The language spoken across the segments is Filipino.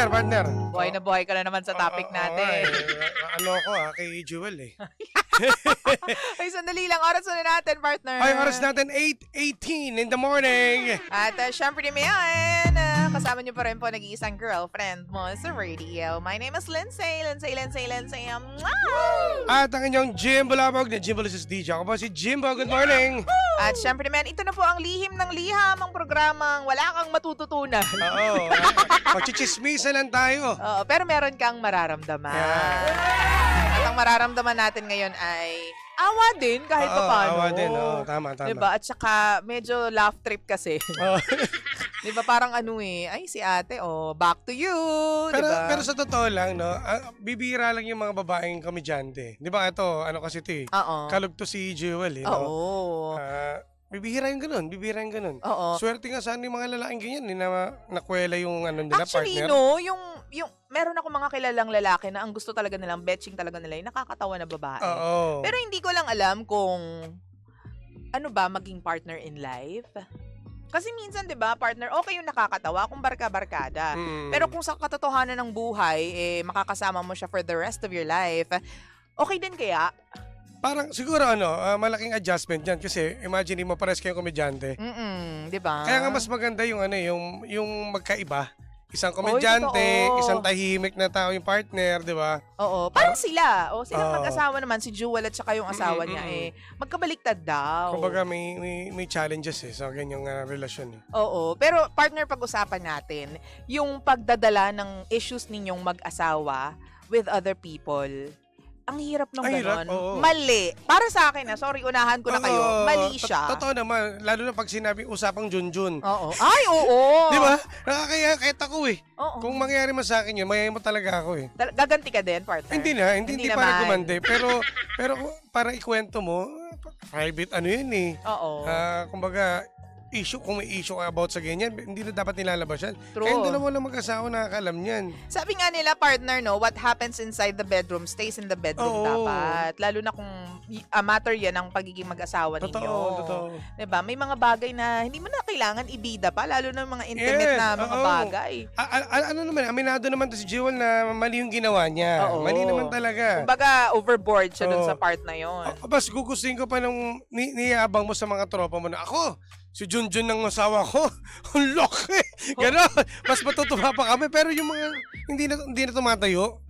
partner. Buhay na buhay ka na naman sa topic natin. Ano ako kay Jewel eh. Ay, sandali lang. Oras na natin, partner. Ay, oras natin 8:18 in the morning. At syempre din yan. Kasama niyo pa rin po nag-iisang girlfriend mo sa radio. My name is Lindsay. Lindsay. At ang inyong Jimbo Labog na Jimbo Lucis DJ. Ako po si Jimbo. Good morning. At syempre naman, ito na po ang lihim ng liham, ang programang wala kang matututunan. Oo. Magchichismisa lang tayo. Oo, pero meron kang mararamdaman. Yeah. At ang mararamdaman natin ngayon ay awa din kahit paano. Awa din. Oo, tama. Diba? At saka medyo laugh trip kasi. Oo. Diba parang ay si ate, back to you. Diba? Pero sa totoo lang, no, bibira lang yung mga babaeng komedyante. Di ba ito, kasi ito eh. Oo. Kalog to si Jewel eh. No? Oo. Bibihira yung ganun. Oo. Swerte nga saan yung mga lalaking ganyan, nakwela yung nila, Actually, partner. no, yung meron ako mga kilalang lalaki na ang gusto talaga nilang, betching talaga nila, yung nakakatawa na babae. Oo. Pero hindi ko lang alam kung ano ba maging partner in life. Kasi minsan, 'di ba, partner, okay yung nakakatawa kung barka-barkada. Pero kung sa katotohanan ng buhay, makakasama mo siya for the rest of your life, okay din kaya? Parang siguro malaking adjustment yan kasi imagine mo pares kayong komedyante. 'Di ba? Kaya nga mas maganda yung yung magkaiba. Isang komedyante, isang tahimik na tao yung partner, di ba? Oo, parang sila. Silang mag-asawa naman, si Jewel at saka yung asawa niya magkabaliktad daw. Kumbaga may challenges sa ganyang relasyon. Oo, pero partner, pag-usapan natin yung pagdadala ng issues ninyong mag-asawa with other people. Ang hirap nung gano'n. Mali. Para sa akin, sorry, unahan ko na kayo. Mali siya. Totoo naman, lalo na pag sinabi usapang junjun. Oo. Ay, oo. Di ba? Kahit ako eh. Oo. Kung mangyari man sa akin yun, mayayain mo talaga ako eh. Gaganti ka din, partner? Hindi para gumante. Pero para ikwento mo, private yun eh. Oo. Kumbaga, kung may issue about sa ganyan, hindi na dapat nilalabas yan. True. Kaya hindi na mo lang mag-asawa nakakalam yan. Sabi nga nila, partner, what happens inside the bedroom stays in the bedroom dapat. Lalo na kung matter yan ang pagiging mag-asawa ninyo. Totoo. Diba? May mga bagay na hindi mo na kailangan ibida pa, lalo na mga intimate na mga bagay. Aminado naman to si Jewel na mali yung ginawa niya. Mali naman talaga. Kumbaga, overboard siya dun sa part na yon. Bas, gugustuhin ko pa nung niyabang mo sa mga tropa mo na ako. Si Junjun ng asawa ko, ang laki. Gano'n. Mas matutuwa pa kami. Pero yung mga hindi na tumatayo,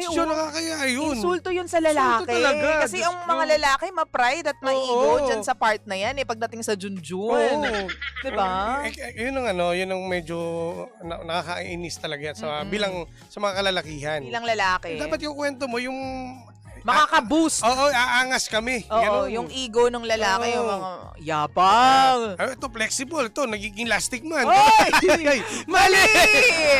siya nakakaya yun. Insulto yun sa lalaki. Insulto talaga. Kasi ang mga lalaki, ma-pride at ma-ego dyan sa part na yan, pagdating sa Junjun. Diba? Yun ang medyo nakakainis talaga bilang sa mga kalalakihan. Bilang lalaki. Dapat yung kwento mo, yung makaka-boost. Aangas kami. Oo, yung ego ng lalaki, yung mga yabang. Ito, flexible. Ito, nagiging lastic man. Oy! Mali!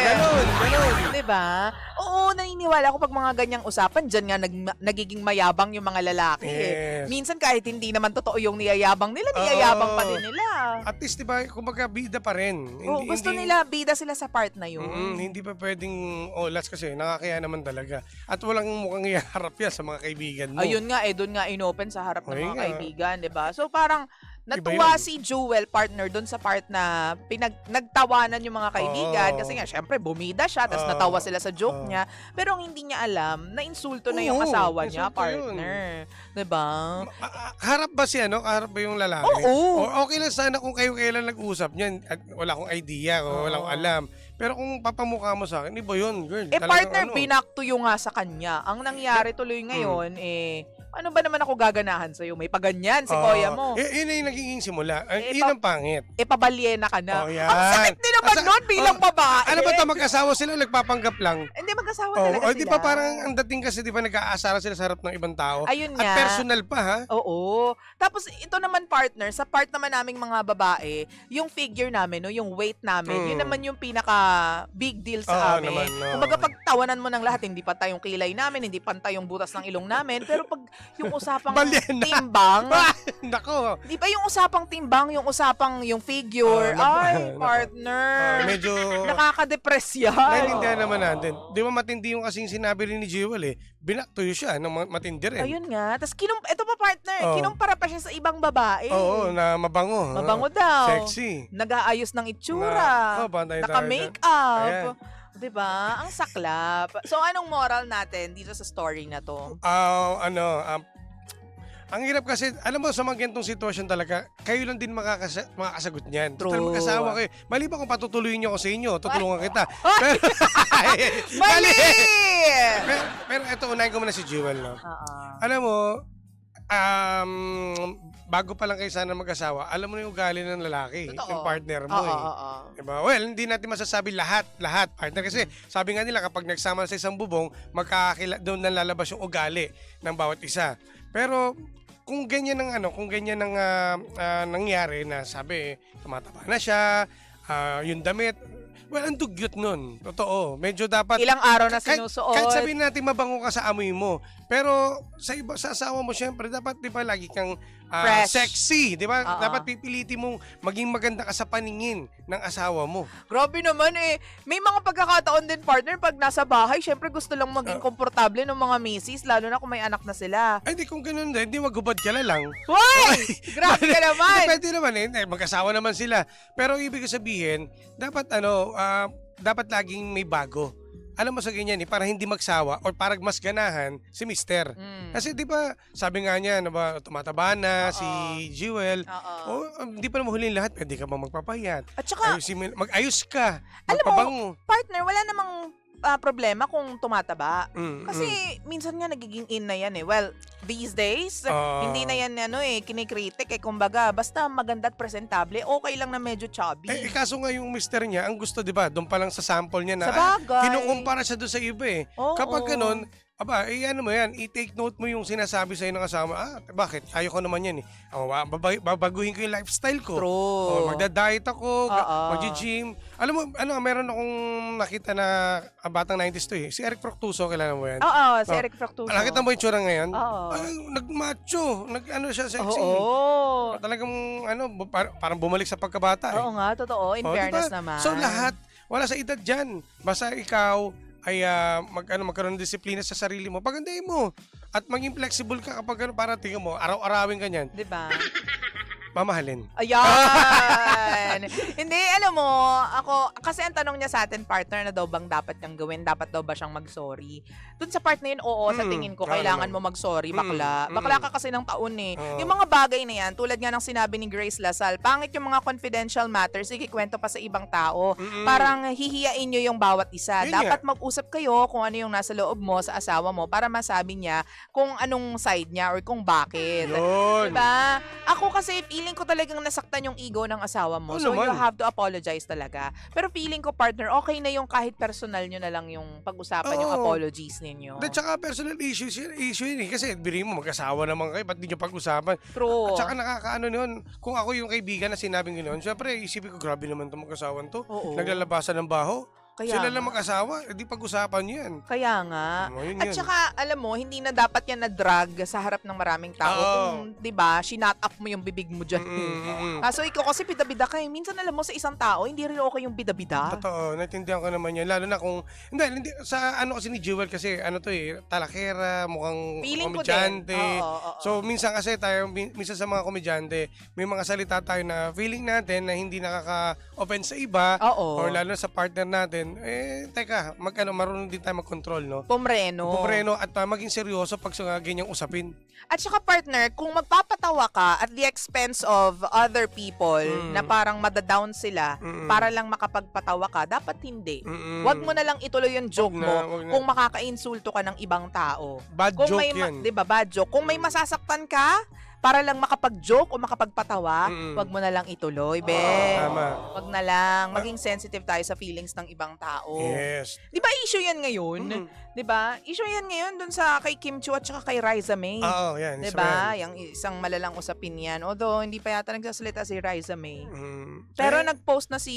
Ganon. Diba? Oo, naniniwala ko pag mga ganyang usapan, dyan nga nagiging mayabang yung mga lalaki. Yes. Minsan kahit hindi naman totoo yung niyayabang nila, niyayabang pa din nila. At least, diba, kumbaga, bida pa rin. Gusto nila, bida sila sa part na yun. Hindi pa pwedeng olas kasi nakakaya naman talaga. At walang mukhang iharap yan sa mga kaibigan mo. Ayun nga, doon nga inopen sa harap ng mga kaibigan, diba? So parang, natuwa si Jewel, partner, doon sa part na nagtawanan yung mga kaibigan kasi nga, syempre, bumida siya, tapos natawa sila sa joke niya. Pero ang hindi niya alam, na-insulto na yung asawa niya, partner. Diba? Harap ba Harap ba yung lalaki? Oo. O okay lang sana kung kayo kailan nag-usap niyan at wala akong idea o wala akong alam. Pero kung papamukha mo sa akin, iba yun, girl. Partner, binaktuyo nga sa kanya. Ang nangyari tuloy ngayon, ano ba naman ako gaganahan sa'yo? May paganyan si kuya mo. Yun yung nagiging simula. Yun ang pangit. Pabalyena ka na. Yan. Ang sakit din naman nun bilang babae. Ano ba ito, mag-asawa sila o nagpapanggap lang? Hindi, mag-asawa talaga sila. Di ba parang ang dating kasi, di ba nag-aasara sila sa harap ng ibang tao? Ayun nga. At personal pa, ha? Oo. Tapos ito naman, partner, sa part naman naming mga babae, yung figure namin, yung weight namin, yun naman yung pinaka big deal sa amin. Kumbaga pagtawanan mo ng lahat, hindi pantay yung kilay namin, hindi pantay yung butas ng ilong namin, pero pag yung usapang timbang, nako. Di ba yung usapang timbang, yung usapang yung figure, partner, medyo nakaka-depress yan. Naintindihan naman natin. Di ba matindi yung kasing sinabi rin ni Jewel binaktuyo siya ng matindi rin. Ayun nga. Tapos ito pa, partner, kinumpara pa siya sa ibang babae. Oo, na mabango. Mabango daw. Sexy. Nag-aayos ng itsura. Naka-makeup. 'Di ba? Ang saklap. So, anong moral natin dito sa story na to? Ang hirap kasi, alam mo, sa mga ganitong sitwasyon talaga, kayo lang din makakasagot niyan. Total, True. mag-asawa kayo. Mali ba kung patutuloyin niyo ako sa inyo? Tutulungan kita. Ay! Pero, Mali! pero ito, unahin ko muna si Jewel, no? Oo. Alam mo, bago pa lang kayo sana mag-asawa, alam mo na yung ugali ng lalaki, Totoo. yung partner mo Oo, eh. oo. Diba? Well, hindi natin masasabi lahat, partner. Kasi sabi nga nila, kapag nagsama sa isang bubong, doon na lalabas yung ugali ng bawat isa. Pero kung ganyan ang nangyari na sabi, tumataba na siya, yung damit, well, ang dugyot nun. Totoo. Medyo dapat... Ilang araw na sinusuot. Kahit sabihin natin mabango ka sa amoy mo, pero sa asawa mo, syempre, dapat, di ba, lagi kang Fresh. sexy, di ba? Oo. Dapat pipilitin mong maging maganda ka sa paningin ng asawa mo. Grabe naman eh. May mga pagkakataon din, partner, pag nasa bahay, syempre gusto lang maging komportable ng mga misis, lalo na kung may anak na sila. Ay, di kung ganun din, di maghubad ka na lang. Hoy! Grabe ka naman! Pwede naman mag-asawa naman sila. Pero ang ibig sabihin, dapat dapat laging may bago. Alam mo sa ganyan para hindi magsawa or para mas ganahan si Mister. Kasi di ba, sabi nga niya, tumataba na si Jewel. Oo. Hindi pa naman huling lahat, pwede ka ba magpapayat? At saka, Mag-ayos ka. Alam mo, Magpabango. partner, wala namang problema kung tumataba. Mm, Kasi minsan nga nagiging in na yan eh. Well, these days, hindi na yan kinikritik eh. Kumbaga, basta maganda at presentable, okay lang na medyo chubby. kaso nga yung mister niya, ang gusto, di ba, doon pa lang sa sample niya na, Sa bagay. kinukumpara siya doon sa iba eh. Oo. Kapag ganun, ano mo yan, i-take note mo yung sinasabi sa'yo ng kasama. Bakit? Ayaw ko naman yan eh. Babaguhin ko yung lifestyle ko. True. Magda-diet ako, Oo. mag-gym. Alam mo, meron akong nakita na batang 90s to eh. Si Eric Proctuso, kilala mo yan? Oo, si Eric Fractuso. Nakita mo yung tsura ngayon? Oo. Ay, nag-macho. Siya sexy. Oo. Talagang, parang bumalik sa pagkabata eh. Oo nga, totoo. In fairness naman. So lahat, wala sa edad dyan. Basta ikaw ay magkaroon ng disiplina sa sarili mo. Pagandahin mo. At maging flexible ka kapag para tingin mo, araw-arawin ka niyan, Diba? mamahalin. Ayan! Hindi, alam mo, ako, kasi ang tanong niya sa atin, partner, na daw bang dapat niyang gawin? Dapat daw ba siyang mag-sorry? Doon sa part na yun, oo, sa tingin ko, kailangan mo mag-sorry, bakla. Bakla ka kasi ng taon eh. Yung mga bagay na yan, tulad nga ng sinabi ni Grace Lasal, pangit yung mga confidential matters, ikikwento pa sa ibang tao. Parang hihiyain nyo yung bawat isa. Yun Dapat mag-usap kayo kung ano yung nasa loob mo sa asawa mo para masabi niya kung anong side niya or kung bakit. Yun. Diba? Ako kasi feeling ko talagang nasaktan yung ego ng asawa mo. Oo So you naman. have to apologize talaga. Pero feeling ko, partner, okay na yung kahit personal nyo na lang yung pag-usapan yung Oo. apologies ninyo. At saka personal issue yun eh. Kasi biri mo, mag-asawa naman kayo, ba't di nyo pag-usapan? True. At saka nakakaano yun, kung ako yung kaibigan na sinabing gano'n, syempre isipin ko, grabe naman itong mag-asawan to. Oo. Naglalabasan ng baho. Kaya Sila nga. lang mag-asawa, di pag-usapan nyo yan. Kaya nga. Yun At yun. saka, alam mo, hindi na dapat yan na-drag sa harap ng maraming tao. Oo. Kung, di ba, sinat up mo yung bibig mo dyan. Kaso ikaw kasi bida-bida ka eh. Minsan alam mo sa isang tao, hindi rin okay yung bida-bida. Totoo, naintindihan ko naman yan. Lalo na kung, hindi, sa ano kasi ni Jewel kasi, talakera, mukhang Feeling ko din. komedyante. Oo. So, minsan kasi minsan sa mga komedyante, may mga salita tayo na feeling natin na hindi nakaka-offend sa iba, Oo. or lalo na sa partner natin, teka, marunong din tayo mag-control, no? Pomreno. Pupreno at maging seryoso pag sa ganyang usapin. At saka partner, kung magpapatawa ka at the expense of other people na parang madadown sila para lang makapagpatawa ka, dapat hindi. Wag mo na lang ituloy yung joke Wag na, mo wag na. kung makakainsulto ka ng ibang tao. Bad Kung joke may yan. 'di ba, bad joke. Kung may masasaktan ka para lang makapag-joke o makapagpatawa, wag mo na lang ituloy, be. Tama. Wag na lang. Maging sensitive tayo sa feelings ng ibang tao. Yes. 'Di ba issue yan ngayon? 'Di ba? Issue yan ngayon dun sa kay Kim Chiu at saka kay Riza May. Oo, yan. isa 'Di ba ba? yan? Yung isang malalang usapin yan. Although, hindi pa yata nagsasalita si Riza May. Eh, Pero nag-post na si...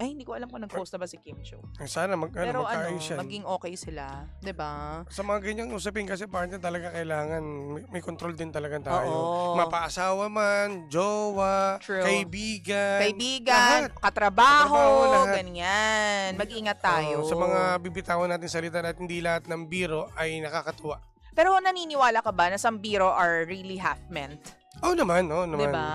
Ay, hindi ko alam kung nag-post na ba si Kim Chiu. sana Pero magkaayos yan. maging okay sila. 'Di ba? Sa mga ganyang usapin kasi partner talaga kailangan may control din talaga tayo. Oo. Mapaasawa man, jowa, True. kaibigan. Kaibigan, lahat. katrabaho, Katrabaho, lahat. ganyan. Mag-ingat tayo. Sa mga bibitawan natin salita natin, hindi lahat ng biro ay nakakatuwa. Pero naniniwala ka ba na some biro are really half-meant? Oo naman, oo naman. 'Di ba?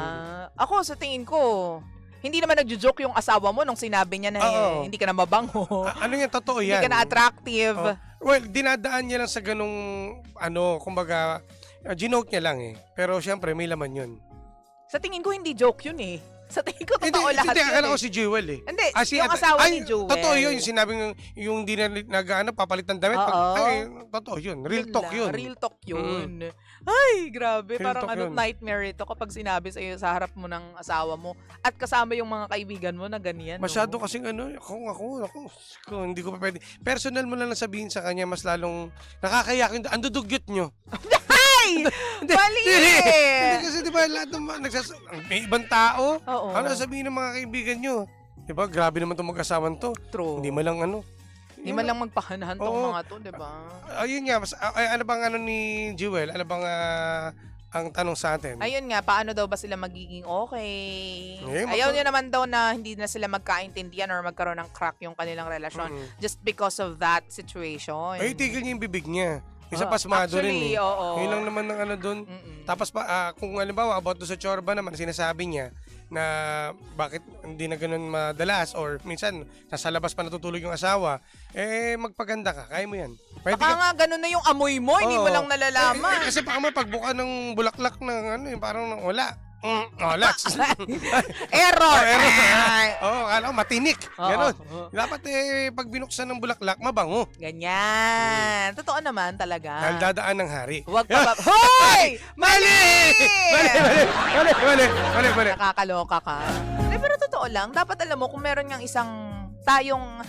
Ako, sa tingin ko, Hindi naman nagjo-joke yung asawa mo nung sinabi niya na hindi ka na mabango. Ano yan, totoo yan. Hindi ka na attractive. Oh. Well, dinadaan niya lang sa ganung, kumbaga, ginoke niya lang eh. Pero syempre, may laman yun. Sa tingin ko, hindi joke yun eh. Sa tingin ko, totoo lahat Hindi, yun akala eh. ko si Jewel eh. Hindi, yung asawa ni Jewel. Totoo yun, yung sinabing yung di na papalit ng damit. Totoo yun. Real talk yun. Real talk yun. Ay, grabe. Real Parang talk yun. nightmare ito kapag sinabi sa iyo sa harap mo ng asawa mo at kasama yung mga kaibigan mo na ganyan. Masyado no? kasing ako, hindi ko pa pwede. Personal mo lang sabihin sa kanya, mas lalong nakakayak yung andudugyot nyo. Ay! Mali! Hindi kasi di ba lahat ng may ibang tao, Oo. ano sabihin ng mga kaibigan nyo? Di ba, grabe naman itong mag-asawan to. True. Hindi man lang Hindi man lang magpahanahan tong Oo. mga to, di ba? Ayun nga, ano bang ni Jewel? Ano bang ang tanong sa atin? Ayun nga, paano daw ba sila magiging okay? Ayaw niya naman daw na hindi na sila magkaintindihan or magkaroon ng crack yung kanilang relasyon just because of that situation. Ay, tigil niya yung bibig niya. Isa pasmado rin eh. Oo. Yun lang naman ng doon. Tapos kung halimbawa about do sa Chorba naman, sinasabi niya na bakit hindi na ganun madalas or minsan nasa labas pa natutulog yung asawa, magpaganda ka, kaya mo yan. Pwede Baka nga ganun na yung amoy mo, hindi mo lang nalalaman. Kasi baka pagbuka ng bulaklak ng parang wala. Wala. Error! Akala ko matinik. Ganon. Dapat pag binuksan ng bulaklak, mabango. Ganyan. Totoo naman talaga. Dahil dadaan ng hari. Huwag pa ba... Hoy! Mali! Mali. Nakakaloka ka. Pero totoo lang, dapat alam mo kung meron ngang isang tayong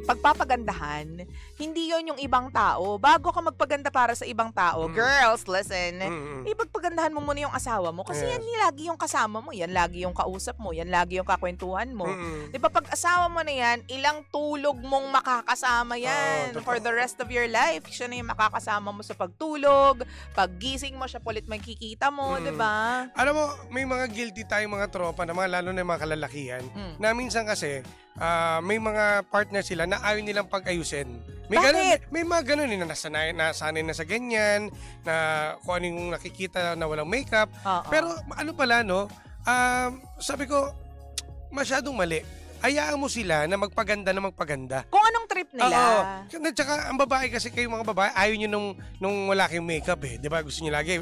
pagpapagandahan, hindi yon yung ibang tao. Bago ka magpaganda para sa ibang tao, girls, listen, ipagpagandahan mo muna yung asawa mo kasi yan lagi yung kasama mo, yan lagi yung kausap mo, yan lagi yung kakwentuhan mo. Di ba pag asawa mo na yan, ilang tulog mong makakasama yan for the rest of your life. Siya na yung makakasama mo sa pagtulog, paggising mo, siya ulit magkikita mo, di ba? Alam mo, may mga guilty tayong mga tropa na lalo na yung mga kalalakihan, na minsan kasi, may mga partner sila na ayaw nilang pag-ayusin. May mga ganun na nasanay na sa ganyan, na kung ano yung nakikita na walang makeup. Pero ano pala, sabi ko, masyadong mali. Hayaan mo sila na magpaganda. Kung anong trip nila. Tsaka ang babae kasi, kayo mga babae, ayaw nyo nung wala kayong makeup eh. Di ba? Gusto nyo lagi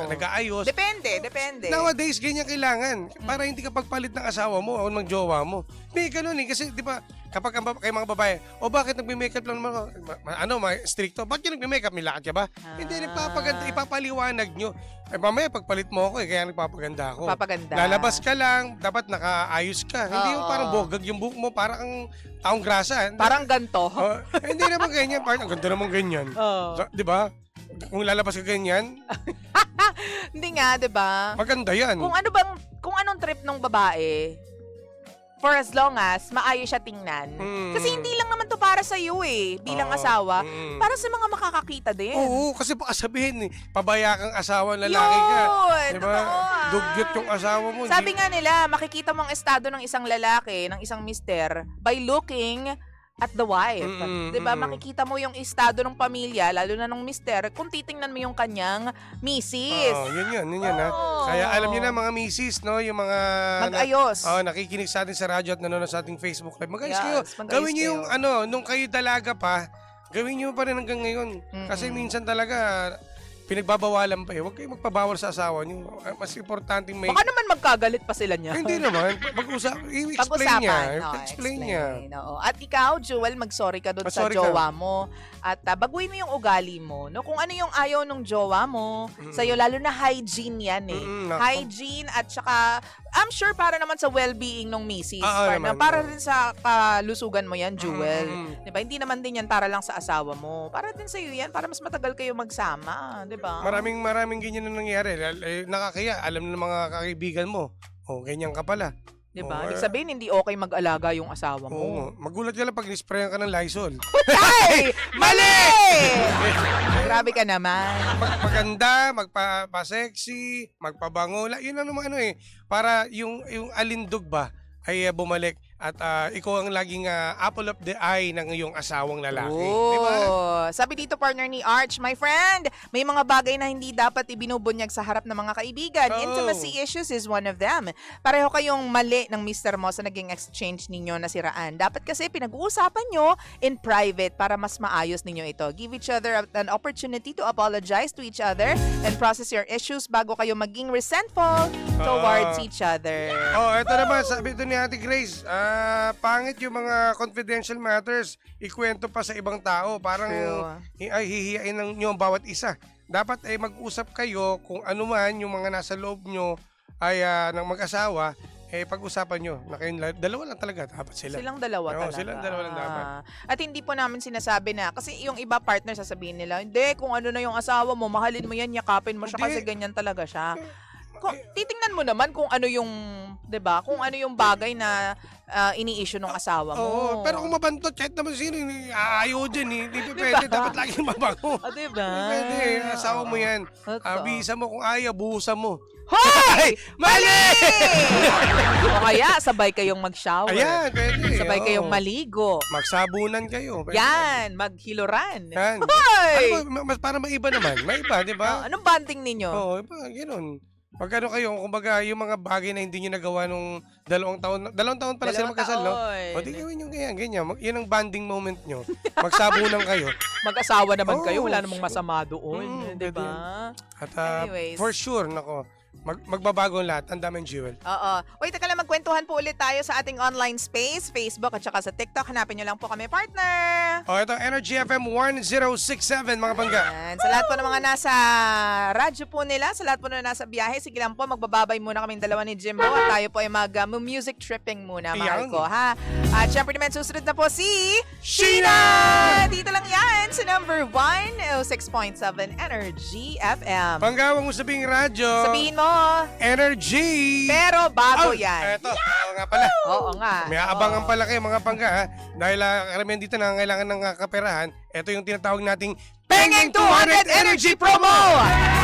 nag-aayos. Depende. Nowadays, ganyan kailangan. Para hindi ka pagpalit ng asawa mo o ng jowa mo. May ganun eh. Kasi di ba, kapag kayo mga babae, bakit nagme-makeup lang naman ako? Stricto. Bakit yung nagme-makeup? May lakad ka ba? Hindi, nagpapaganda. Ipapaliwanag nyo. Mamaya pagpalit mo ako kaya nagpapaganda ako. Lalabas ka lang, dapat nakaayos ka. Hindi yung parang bogag yung buhok mo, parang ang taong grasa. Parang ganto. Hindi naman ganyan. Parang ang ganda naman ganyan. Di ba? Kung lalabas ka ganyan, hindi nga, di ba? maganda yan. Kung anong trip ng babae, for as long as maayos siya tingnan. Kasi hindi lang naman to para sa iyo bilang asawa, para sa mga makakakita din. Oo, kasi baka sabihin pabaya kang asawa, lalaki ka. Diba? Dugyot yung asawa mo. Sabi nga nila, makikita mo ang estado ng isang lalaki, ng isang mister, by looking at the wife. Diba? Makikita mo yung estado ng pamilya, lalo na ng mister, kung titingnan mo yung kanyang misis. Yun ha. Kaya alam niyo na mga misis, no? Yung mga... Mag-ayos. Nakikinig sa atin sa radyo at nanonood sa ating Facebook Live. Mag-ayos kayo. mag-ayos Gawin niyo yung kayo. nung kayo dalaga pa, gawin niyo pa rin hanggang ngayon. Kasi minsan talaga, pinagbabawalan pa eh. Huwag kayo magpabawal sa asawa niyo. Mas importante may... Baka naman magkagalit pa sila niya. Hindi naman. I-explain niya. Oo. At ikaw, Jewel, mag-sorry ka doon sa jowa mo. At baguhin mo yung ugali mo. No? Kung ano yung ayaw ng jowa mo, sa'yo, lalo na hygiene yan eh. Hygiene at saka, I'm sure para naman sa well-being ng misis. Para rin sa kalusugan mo yan, Jewel. Diba? Hindi naman din yan para lang sa asawa mo. Para din sa'yo yan. Para mas matagal kayo magsama. Diba? Maraming ganyan na nangyari. Nakakaya, alam ng mga kaibigan mo. Ganyan ka pala. Diba? Ibig sabihin, hindi okay mag-alaga yung asawa mo. Magulat ka lang pag nisprayan ka ng Lysol. Ay! Mali! Grabe ka naman. Magpaganda, magpa-sexy, magpabango. Yun lang naman para yung alindog ba ay bumalik. at ikaw ang laging apple of the eye ng iyong asawang lalaki. Oh, Di ba? sabi dito partner ni Arch, my friend, may mga bagay na hindi dapat ibinubunyag sa harap ng mga kaibigan. Oo. Intimacy issues is one of them. Pareho kayong mali ng mister mo sa naging exchange ninyo na siraan. Dapat kasi pinag-uusapan nyo in private para mas maayos ninyo ito. Give each other an opportunity to apologize to each other and process your issues bago kayo maging resentful towards each other. Oh, ito naman, sabi ito ni Ate Grace, pangit yung mga confidential matters, ikwento pa sa ibang tao, parang hihiyain nyo ang bawat isa. Dapat ay mag-usap kayo kung ano man yung mga nasa loob nyo ay ng mag-asawa, pag-usapan nyo na kayong dalawa lang talaga dapat sila. Silang dalawa talaga. Silang dalawa lang dapat. At hindi po namin sinasabi na, kasi yung iba partner sasabihin nila, hindi, kung ano na yung asawa mo, mahalin mo yan, yakapin mo siya kasi ganyan talaga siya. Titingnan mo naman kung ano yung, 'di ba? Kung ano yung bagay na ini-issue ng asawa mo. Oo, pero kung mabantot, kahit naman sino, ayaw dyan eh. Hindi pwede, dapat laging mabango. 'Di ba? Pwede, asawa mo yan. Bisa mo kung ayaw, buhusan mo. Hoy! Mali! O kaya, sabay kayong mag-shower. Ayan, pwede. Sabay kayong maligo. Magsabunan kayo. Pwede. Yan, maghiluran. Yan. Hoy! Ano ba, para maiba naman. Maiba, di ba? Anong bonding ninyo? Oo, iba, gano'n. Pag ano kayo, kumbaga, yung mga bagay na hindi nyo nagawa nung 2 taon, 2 taon pala sila magkasal, no? O di gawin nyo ganyan. Yun ang bonding moment nyo. Magsabunan kayo. Mag-asawa naman kayo, wala namang masama doon. Di pwede ba? At Anyways. for sure, nako, magbabago ang lahat. Ang daming Jewel. Oo. Wait, teka lang, magkwentuhan po ulit tayo sa ating online space, Facebook at saka sa TikTok. Hanapin nyo lang po kami, partner. O, ito, Energy FM 1067, mga bangga. Yan. Sa lahat po ng mga nasa radyo po nila, sa lahat po na nasa biyahe, sige lang po, magbababay muna kaming dalawa ni Jimbo at tayo po ay mag-music tripping muna, mahal Ayan. ko, ha? At syempre naman, susunod na po si Sheena! Dito lang yan sa number 106.7 Energy FM. Panggawang mo sabing radyo. Sabihin mo, Energy! pero bago yan. Eto, oo nga pala. Oo nga. May aabangan pala kayo mga pangga ha. Dahil karamihan dito na kailangan ng kaperahan. Ito yung tinatawag nating Pengeng 200 Energy Promo!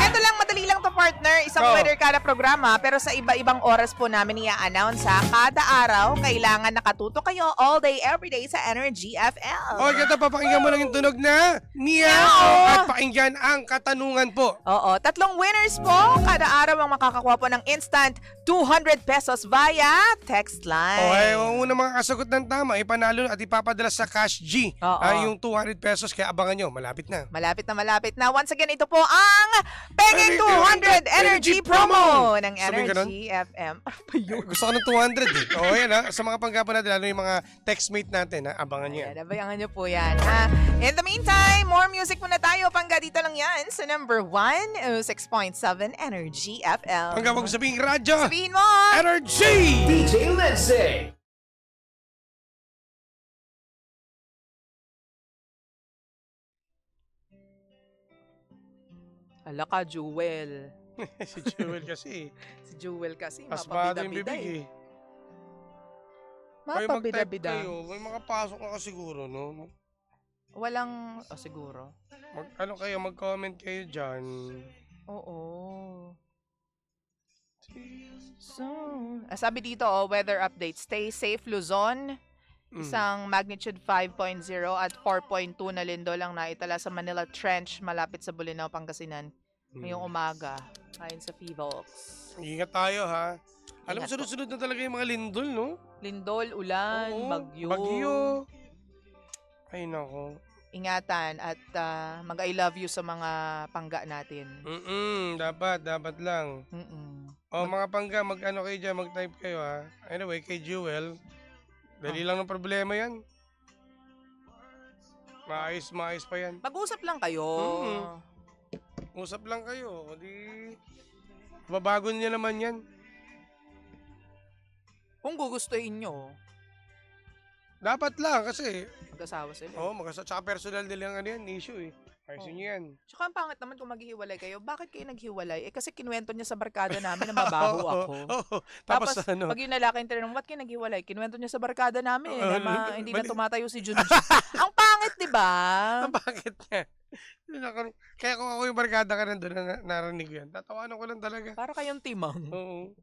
Ito lang, madali lang to partner. Isang weather kada programa, pero sa iba-ibang oras po namin i-announce ha. Kada araw, kailangan nakatuto kayo all day, every day sa Energy FM. O, ito, papakinggan mo lang yung tunog na meow! At pakinggan ang katanungan po. Oo, 3 winners po. Kada araw ang makakakuha po ng instant 200 pesos via text line. Okay, ang unang mga kasagot ng tama, ipanalo at ipapadala sa Cash G. Oo. Yung 200 pesos, kaya abangan nyo, malapit na. Malapit na malapit na. Once again, ito po ang Pengeng 200 Energy Promo ng Sabihin ka nun? Energy FM. Gusto ko ng 200 eh. O, yan ha. Sa mga panggapan natin, lalo yung mga textmate natin, ha? Abangan nyo yan. Ayan, abayangan nyo po yan. Ha? In the meantime, more music muna tayo. Pangga dito lang yan sa number 106.7 Energy FM. Panggawang sabing radyo. Sabihin mo! Energy! DJ Lindsay. Hala ka, Jewel. Si Jewel kasi. Si Jewel kasi, Asmado yung mapabida-bida bibig eh. eh. Kayo mag-type Mapabida-bida. kayo. May mga pasok na kasi siguro, no? Walang, siguro. Mag-comment kayo dyan. Oo. So, sabi dito, weather update. Stay safe, Luzon. Isang magnitude 5.0 at 4.2 na lindol ang naitala sa Manila Trench malapit sa Bolinao, Pangasinan ngayong umaga ayon sa PHIVOLX. Ingat tayo, ha? Alam mo, Ingat po. sunod-sunod na talaga yung mga lindol, no? Lindol, ulan, Oo, bagyo. Bagyo. Ay, nako. Ingatan at mag-I love you sa mga pangga natin. Dapat lang. O, mga pangga, mag-ano kayo dyan, mag-type kayo, ha? Anyway, kay Jewel, dali lang ng problema yan. Maayos pa yan. Mag-usap lang kayo. Usap lang kayo. O di, babago niya naman yan. Kung gugustuhin nyo, Dapat lang kasi, mag-asawa sila. tsaka personal nila ang ano yan, issue eh. Ayusin niyo yan. Tsaka ang pangit naman kung maghihiwalay kayo. Bakit kayo naghiwalay? Kasi kinuwento niya sa barkada namin na mabaho ako. Tapos, pag yung lalaki yung tinanong, ba't kayo naghiwalay? Kinuwento niya sa barkada namin hindi na tumatayo si Junjun. Ang pangit, di ba? Bakit nga? Kaya kung ako yung barkada ka nandun na narinig yan, tatawanan ko lang talaga. Para kayong timang. Oo.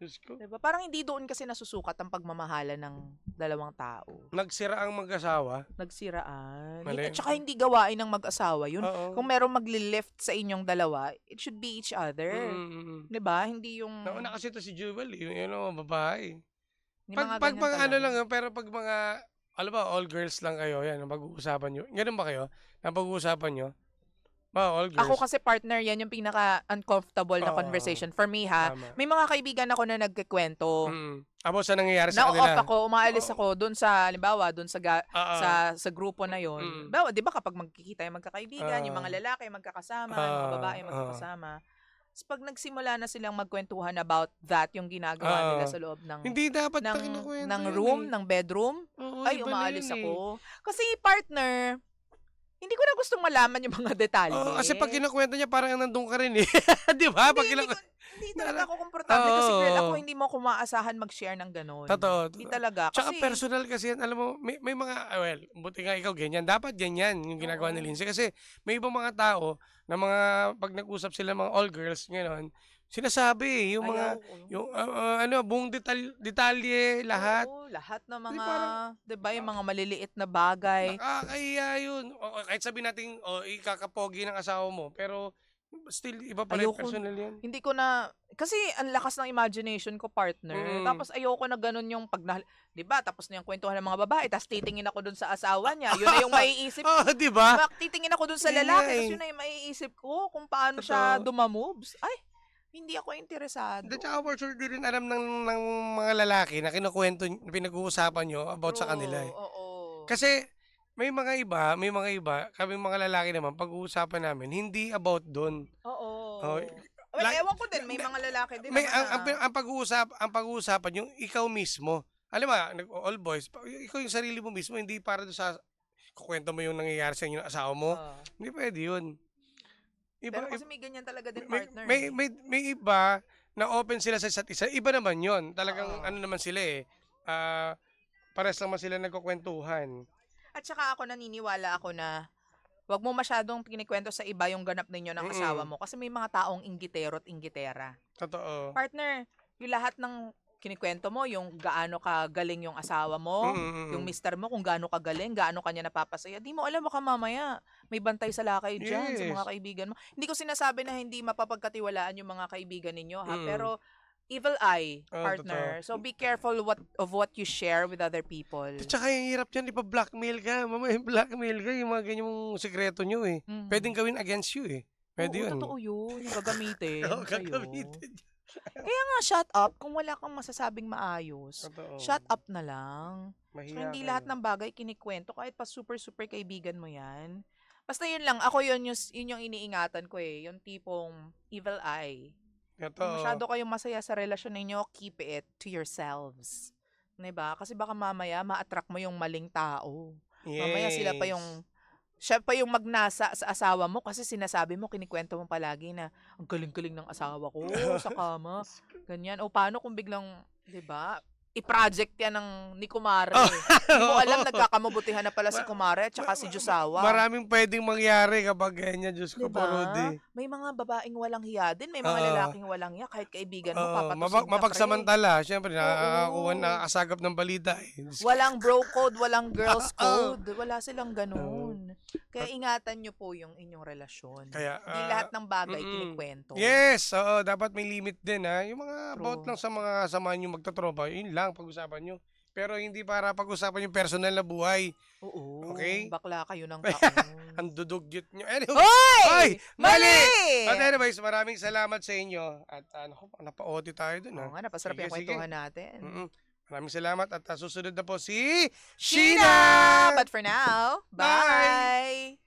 Diyos ko. Diba? Parang hindi doon kasi nasusukat ang pagmamahalan ng dalawang tao. Nagsira ang mag-asawa. Nagsiraan. Mali. At saka hindi gawain ng mag-asawa yun. Oo. Kung merong magli-lift sa inyong dalawa, it should be each other. Mm. 'Di ba? Hindi yung Nauna kasi ito si Jewel, yung babae. yung Pag ganyan mga ano talaga. lang, pero pag mga, alam ba, all girls lang kayo, yan, ang pag-uusapan nyo. Ganun ba kayo? Ang pag-uusapan nyo? All girls. Ako kasi partner, yan yung pinaka-uncomfortable na Oo. conversation. For me ha, Tama. may mga kaibigan ako na nagkikwento. About sa nangyayari sa Na-off kanila. ako, umaalis Oo. ako doon sa, halimbawa, doon sa, Oo. sa grupo na yon. Mm. Bawa, di ba kapag magkikita yung magkakaibigan, yung Oo. mga lalaki magkakasama, yung mga babae magkakasama. Tapos pag nagsimula na silang magkwentuhan about that, yung ginagawa nila sa loob ng Hindi dapat na kinukwento ng yun room, eh. ng bedroom, Oo, ay iba na umaalis yun eh. ako. Kasi partner, hindi ko na gustong malaman yung mga detalye. Oo, kasi pag kinukwento niya, parang nandun ka rin eh. Di ba? Pag Hindi talaga ako komportable kasi Oo. girl, ako hindi mo ako maasahan mag-share ng ganun. Totoo. Hindi talaga. Tsaka Kasi, personal kasi yan. Alam mo, may mga, well, buti nga ikaw ganyan. Dapat ganyan yung ginagawa ni Oo. Lindsay. Kasi may ibang mga tao na mga, pag nag-usap sila mga all girls, gano'n, sinasabi yung mga, yung buong detalye, lahat. Oo, lahat ng Di mga, parang- di ba, yung mga maliliit na bagay. Nakakahiya yun. O, kahit sabihin natin, ikakapogi ng asawa mo, pero still, iba pala yung Ayoko. personal yan. Hindi ko na, kasi ang lakas ng imagination ko, partner. Mm. Tapos ayoko na ganun yung pag, di ba, tapos na yung kwentuhan ng mga babae, tapos titingin ako dun sa asawa niya. Yun na yung maiisip ko. Di ba? Titingin ako dun sa Yun lalaki, nga tapos eh. yun na yung maiisip ko kung paano siya Totoo. dumamoves. Ay, hindi ako interesado. At saka for sure, di rin alam ng mga lalaki na kinukwento, pinag-uusapan nyo about sa kanila eh. Oo. Kasi may mga iba, kami mga lalaki naman, pag-uusapan namin, hindi about doon. Oo. Oh, Well, like- ewan ko din, may mga lalaki din May naman na. ang pag-uusapan yung ikaw mismo. Alam mo, all boys, ikaw yung sarili mo mismo, hindi para doon sa kukwento mo yung nangyayari sa inyo ng asawa mo. Hindi pwede yun. Pero kasi may ganyan talaga din, may, partner. may iba na open sila sa isa't isa. Iba naman yon. Talagang Oo. ano naman sila eh. Pares naman sila nagkukwentuhan. At saka ako naniniwala ako na wag mo masyadong kinikwento sa iba yung ganap ninyo ng asawa mo kasi may mga taong inggitero at inggitera. Totoo. Partner, yung lahat ng kinikwento mo, yung gaano kagaling yung asawa mo, yung mister mo, kung gaano kagaling, gaano kanya napapasaya, di mo alam, baka mamaya may bantay sa lakay dyan sa mga Yes. kaibigan mo. Hindi ko sinasabi na hindi mapapagkatiwalaan yung mga kaibigan ninyo, ha? Mm. Pero evil eye, Oo, partner. totoo. So be careful of what you share with other people. At saka yung hirap yan, ipa-blackmail ka. Mamaya blackmail ka, yung mga ganyang sekreto nyo eh. Mhm. Pwedeng gawin against you eh. Pwede Oo, yun. totoo yun. Yung gagamitin Oo, sa'yo. gagamitin. Kaya nga, shut up. Kung wala kang masasabing maayos, Totoo. shut up na lang. So, Mahiya hindi ka lahat na. ng bagay kinikwento, kahit pa super kaibigan mo yan. Basta yun lang, ako yun yung iniingatan ko eh. Yung tipong evil eye. Kung Totoo. masyado kayong masaya sa relasyon ninyo, keep it to yourselves. Diba? Kasi baka mamaya ma-attract mo yung maling tao. Mamaya sila pa yung siya pa yung magnasa sa asawa mo kasi sinasabi mo, kinikwento mo palagi na ang galing-galing ng asawa ko sa kama. Ganyan. O paano kung biglang, di ba, i-project yan ng ni Kumare. Hindi mo alam, nagkakamabutihan na pala si Kumare at saka si Josawa. Maraming pwedeng mangyari kapag ganyan, Diyos ko, Diba? Parodi. May mga babaeng walang hiya din, may mga Oo. lalaking walang hiya, kahit kaibigan mo, Oo, papatusig ka, pre. mapagsamantala. Siyempre, Oo. nakakasagap ng balita eh. Diyos ko. Walang bro code, walang girls Oo. code. Wala silang ganun. Kaya ingatan nyo po yung inyong relasyon. Kaya, Hindi lahat ng bagay mm-mm. kinikwento. Yes, oo, dapat may limit din ha. Yung mga about True. lang sa mga samahan nyo magtatropa, yun lang pag-usapan nyo. Pero hindi para pag-usapan yung personal na buhay. Oo. Okay? Bakla kayo ng taon. Ang dudugyot nyo. Anyway, Hoy! Ay! Mali! Mali! But anyways, maraming salamat sa inyo. At napa-OT tayo dun ha. Oo nga, napasarap Sige, yung kwentuhan natin. Mm-mm. Maraming salamat at susunod na po si Sheena! But for now, Bye! bye!